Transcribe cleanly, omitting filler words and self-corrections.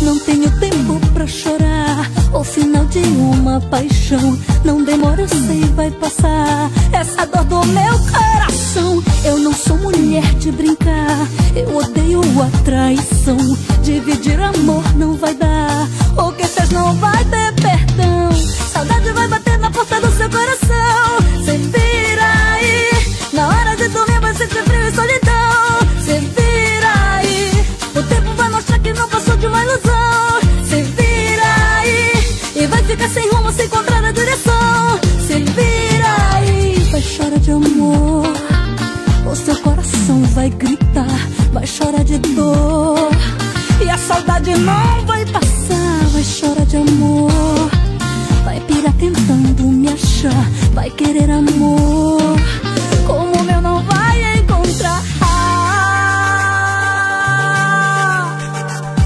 Não tenho tempo pra chorar o final de uma paixão. Não demora, eu sei, vai passar essa dor do meu coração. Eu não sou mulher de brincar, eu odeio a traição. Dividir amor não vai dar, o que fez não vai ter perdão. Saudade vai bater na porta do seu coração. Cê vira aí, na hora de dormir vai sentir frio e solidão. Cê vira aí, o tempo vai mostrar que não passou de uma ilusão. Cê vira aí, e vai ficar sem rumo, sem encontrar a direção. Cê vira aí, vai chorar de amor, o seu coração vai gritar, vai chorar de dor. E a saudade não vai passar, vai chorar de amor, vai pirar tentando me achar, vai querer amor.